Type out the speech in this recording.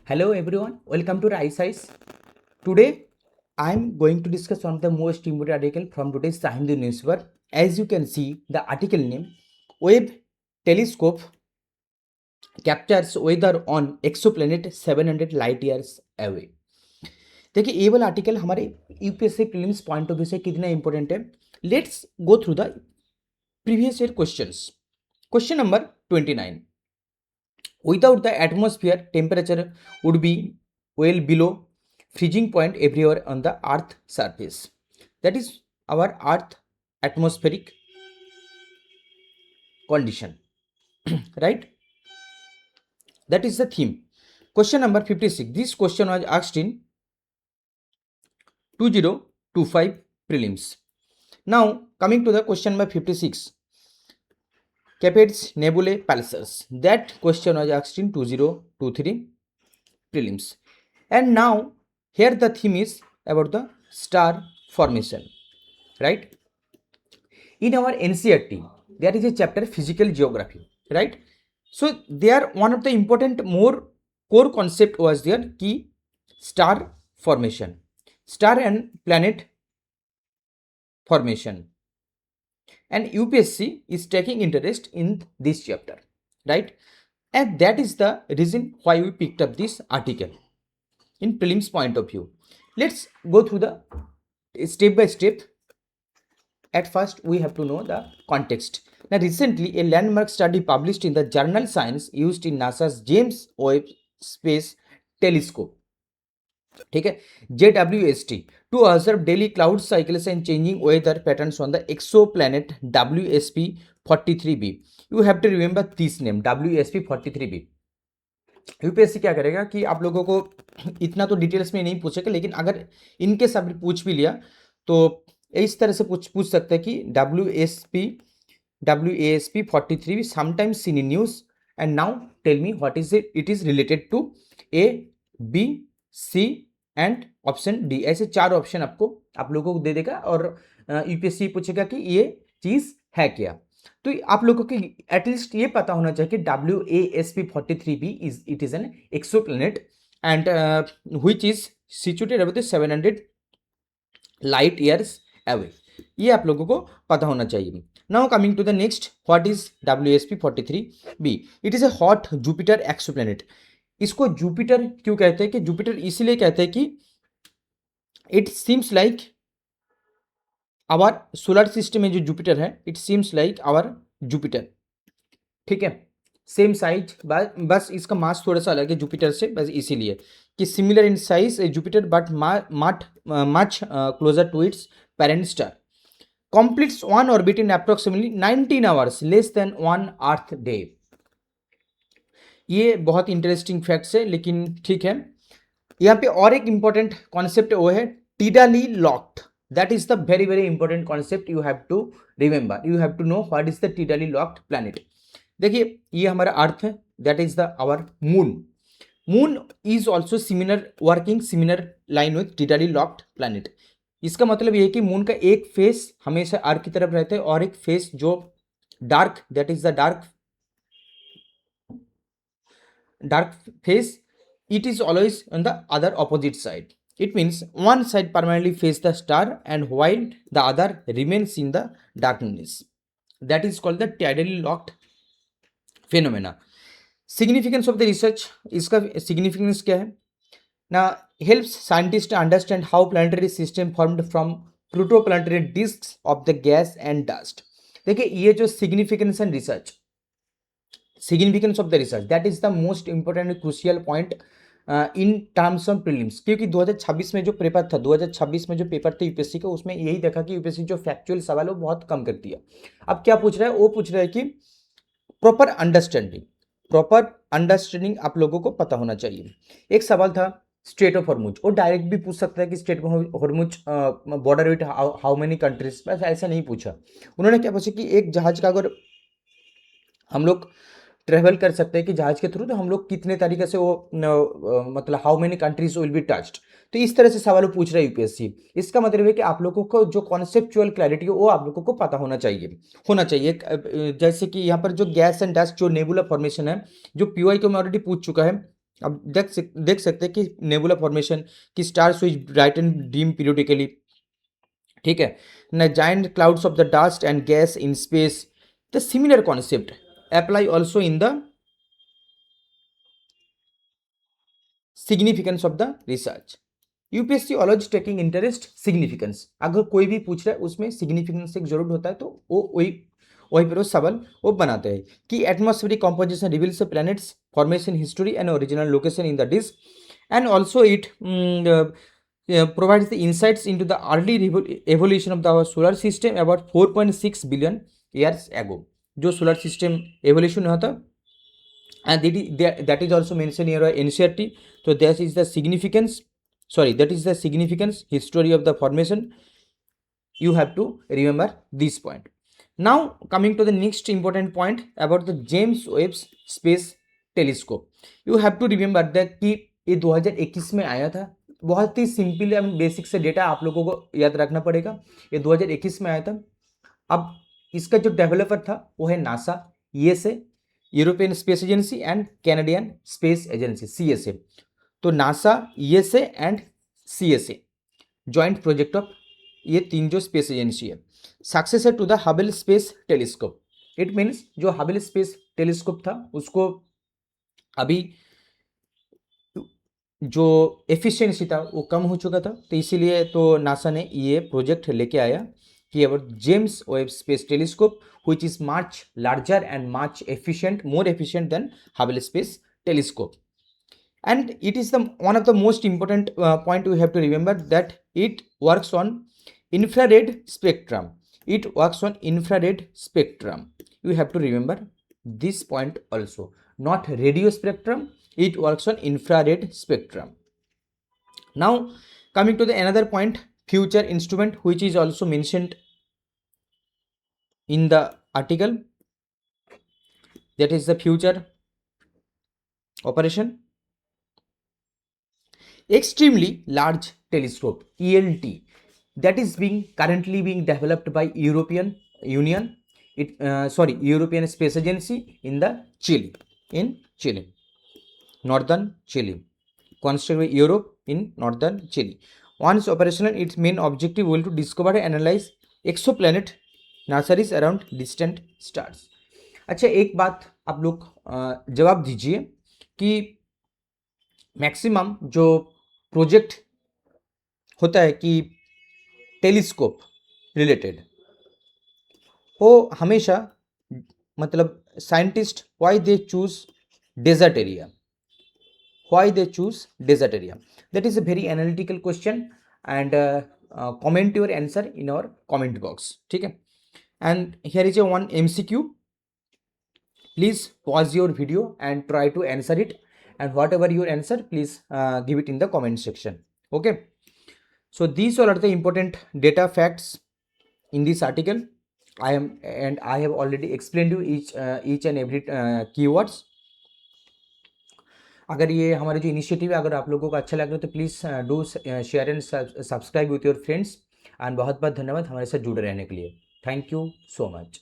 Hello everyone, welcome to RiceEyes. Today I am going to discuss one of the most important article from today's The Hindu newspaper. As you can see, the article name Webb Telescope captures weather on exoplanet 700 light years away. देखिए ये वाला article हमारे UPSC prelims point of view से कितना important है. Let's go through the previous year questions. Question number 29. Without the atmosphere, temperature would be well below freezing point everywhere on the earth surface. That is our earth atmospheric condition. Right? That is the theme. Question number 56. This question was asked in 2025 prelims. Now coming to the question number 56. Capex nebulae pulsars. That question was asked in 2023 prelims. And now here the theme is about the star formation, right? In our NCERT there is a chapter physical geography, right? So there one of the important more core concept was there key star formation, star and planet formation, and UPSC is taking interest in this chapter, right? And that is the reason why we picked up this article in prelims point of view. Let's go through the step by step. At first we have to know the context. Now recently a landmark study published in the journal Science used in NASA's James Webb Space Telescope, ठीक है, JWST, to observe daily cloud cycles and changing weather patterns on the exoplanet WSP-43b. You have to remember this name, WSP-43b. UPSC क्या करेगा कि आप लोगों को इतना तो डिटेल्स में नहीं पूछेगा, लेकिन अगर इनके सब पूछ भी लिया तो इस तरह से पूछ सकते हैं कि WASP-43 sometimes seen in news and now tell me what is it is related to A, B, C and option D. ऐसे चार ऑप्शन आपको आप लोगों को दे देगा और यूपीएससी पूछेगा कि ये चीज है क्या. तो आप लोगों को एटलीस्ट ये पता होना चाहिए कि WASP-43b it is an exoplanet and which is situated about 700 light years away. ये आप लोगों को पता होना चाहिए. Now coming to the next, what is WASP-43b? It is a hot Jupiter exoplanet. इसको जुपिटर क्यों कहते हैं? कि जुपिटर इसीलिए कहते हैं कि it seems like our solar system में जो जुपिटर है, it seems like our Jupiter, ठीक है, सेम साइज, बस इसका मास थोड़ा सा अलग है जुपिटर से, बस इसीलिए कि similar in size Jupiter but much closer to its parent star. completes one orbit in approximately 19 hours, less than one earth day. ये बहुत इंटरेस्टिंग फैक्ट्स है, लेकिन ठीक है. यहाँ पे और एक इंपॉर्टेंट कॉन्सेप्ट वो है tidally locked. That is the very very important concept. You have to remember, you have to know what is the tidally locked planet. देखिए ये हमारा अर्थ है, that is the our moon. Moon is also similar working similar line with tidally locked planet. इसका मतलब ये है कि moon का एक फेस हमेशा अर्थ की तरफ रहता है और एक फेस जो dark, that is the dark face, it is always on the other opposite side. It means one side permanently face the star and while the other remains in the darkness. That is called the tidally locked phenomena. Significance of the research, इसका significance क्या है? Now helps scientists to understand how planetary system formed from protoplanetary disks of the gas and dust. देखिए ये जो significance and research, significance of the research, that is the most important crucial point in terms of prelims. क्योंकि 2026 में जो paper था, 2026 में जो paper था यूपीएससी का, उसमें यही देखा कि यूपीएससी जो फैक्चुअल सवाल है वो बहुत कम करती है. अब क्या पूछ रहा है? वो पूछ रहा है कि प्रॉपर अंडरस्टैंडिंग आप लोगों को पता होना चाहिए. एक सवाल था स्ट्रेट ऑफ हॉर्मुज, वो डायरेक्ट भी पूछ सकता है कि straight of Hormuz border with how many countries, बस ऐसा नहीं पूछा. उन्होंने क्या पूछा कि एक जहाज का अगर हम लोग ट्रेवल कर सकते हैं कि जहाज के थ्रू, तो हम लोग कितने तरीके से वो मतलब how many countries will be touched. तो इस तरह से सवाल पूछ रहा है यूपीएससी. इसका मतलब है कि आप लोगों को जो कॉन्सेप्चुअल क्लैरिटी है वो आप लोगों को पता होना चाहिए. जैसे कि यहाँ पर जो गैस एंड डस्ट जो नेबुला फॉर्मेशन है, जो पीवाई को मैं ऑलरेडी पूछ चुका है, अब देख सकते हैं कि नेबुला फॉर्मेशन, कि star switch bright and dim periodically, ठीक है ना, giant clouds of the dust and gas in space. The similar concept apply also in the significance of the research. UPSC always taking interest significance, अगर कोई भी पूछ रहा है उसमें सिग्निफिकेंस एक जरूर होता है, तो वो वही पर वो सवाल वो बनाते हैं कि atmospheric composition reveals planets formation history and original location in the disc, and also it provides the insights into the early evolution of the our solar system about 4.6 billion years ago. जो solar system evolution हुआ था, and that is also mentioned here in NCERT. So that is the significance, that is the significance history of the formation. You have to remember this point. Now coming to the next important point about the James Webb Space Telescope. You have to remember that कि ये 2021 में आया था। बहुत ही simple and basic से data आप लोगों को याद रखना पड़ेगा। ये 2021 में आया था। अब इसका जो डेवलपर था वो है NASA, USA, European space agency and Canadian space agency CSA. तो NASA, USA and CSA joint project of ये तीन जो स्पेस एजेंसी है, successor to the Hubble space telescope. It means जो हबल स्पेस टेलीस्कोप था उसको अभी जो एफिशिएंसी था वो कम हो चुका था, तो इसीलिए तो नासा ने ये प्रोजेक्ट लेके आया कि about James Webb space telescope which is much larger and much efficient, more efficient than Hubble Space Telescope. And it is the one of the most important point we have to remember, that it works on infrared spectrum. It works on infrared spectrum. You have to remember this point also, not radio spectrum. It works on infrared spectrum. Now coming to the another point, future instrument, which is also mentioned in the article, that is the future operation. Extremely large telescope, ELT, that is currently being developed by European Union, European Space Agency in the Chile, northern Chile, constructed by Europe in northern Chile. Once operational, its main objective will to discover and analyze exoplanet nurseries around distant stars. अच्छा, एक बात आप लोग जवाब दीजिए कि maximum जो project होता है कि टेलीस्कोप रिलेटेड, वो हमेशा मतलब scientist why they choose desert area, that is a very analytical question, and comment your answer in our comment box, ठीक है। and here is a one MCQ, please pause your video and try to answer it, and whatever your answer, please give it in the comment section. Okay, so these all are the important data facts in this article. I have already explained you each and every keywords. अगर ये हमारे जो initiative है अगर आप लोगों को अच्छा लग रहा है तो please do share and subscribe with your friends, and बहुत बहुत धन्यवाद हमारे साथ जुड़े रहने के लिए। Thank you so much.